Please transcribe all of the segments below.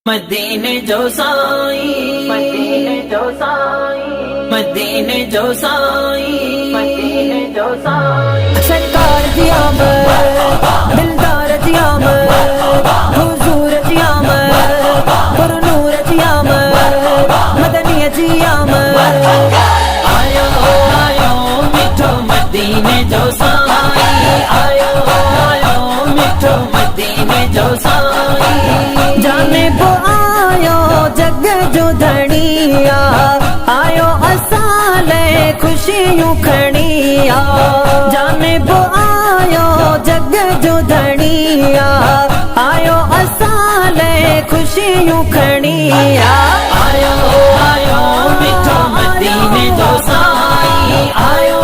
मदीने जो साईं, मदीने जो साईं, मदीने जो साईं, मदीने जो साईं। सरकार दी आमद, दिलदार दी आमद, हुजूर दी आमद, पुरनूर दी आमद, मदनी जी आमद। आयो आयो मिठो मदीने जो साईं, आयो आयो मिठो मदीने जो साईं। जाने बो आयो जग जो धड़िया, आयो असाले खुशियों खड़िया। जाने बो आयो जग जो धड़िया, आयो असाले खुशियों खड़िया। आयो आयो मिठो मदीने जो साईं, आयो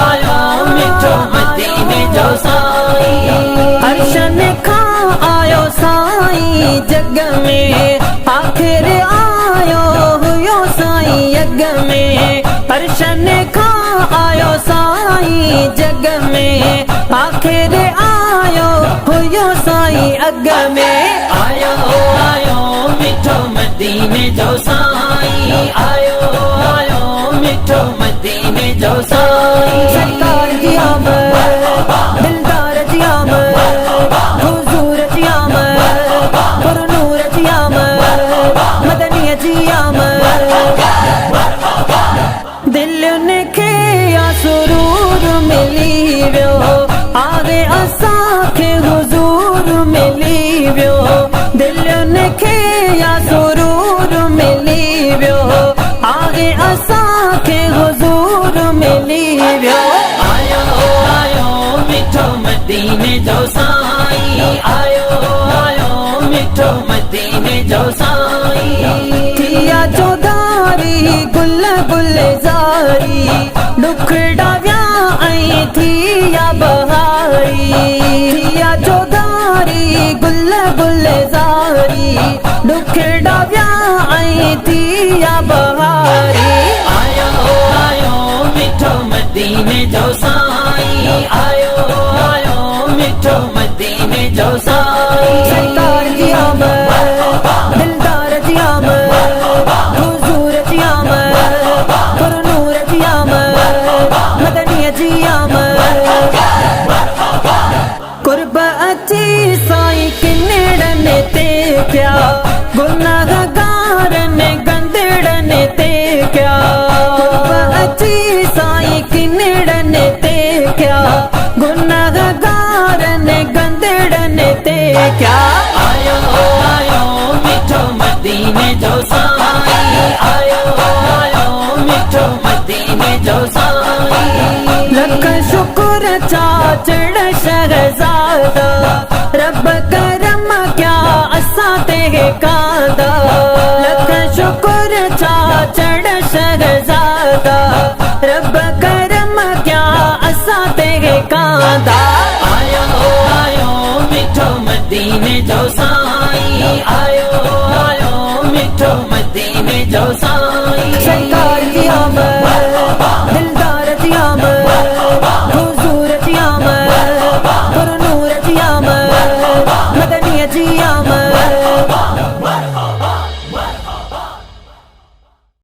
आयो मिठो मदीने जो साईं। अर्शन खा आयो साईं जग में, आखिर आयो हुयो साईं यग में। अर्शन खा आयो साईं जग में, आखिर आयो हुयो साईं अग में। आयो आयो मिठो मदीने जो साईं, आयो आयो मिठो मदीने जो साईं। सरकार दी आमद, दिलदार दी आमद, हुजूर दी आमद, पुरनूर दी आमद, मदनी जी आमद। दिल ने खेया सुरूर मिली व्यो, आगे असांखे हुजूर मिली व्यो। दिल ने खेया सुरूर मिली व्यो, आगे असांखे हुजूर मिली व्यो। आयो आयो मिठो मदीने जो साईं, आयो आयो मिठो मदीने जो साईं। थिया चौधारी गुल गुलजारी, दुखड़ा व्या ऐं थिया बहारी। थिया चौधारी गुल गुलजारी, दुखड़ा व्या ऐं थिया बहारी। आयो आयो मिठो मदीने जो साईं, आयो आयो मिठो मदीने जो साईं। सरकार दी आमद, दिलदार दी आमद, हुजूर दी आमद, पुरनूर दी आमद, मदनी जी आमद। कुर्ब अची साईं किन्नेड़न ते क्या, गुनाहगारन गंदेड़न ते क्या। कुर्ब अची साईं किन्नेड़न ते क्या, गुनाहगारन गंदेड़न ते क्या। आयो आयो मिठो मदीने जो साईं, आयो आयो मिठो मदीने जो साईं। लख शुक्र चाचड़ शहजादा, रब करम क्या असां ते कांदा। लख शुक्र चाचड़ शहजादा, रब करम क्या असां ते कांदा। आयो आयो मिठो मदीने जो साईं, आयो आयो मिठो मदीने जो साईं।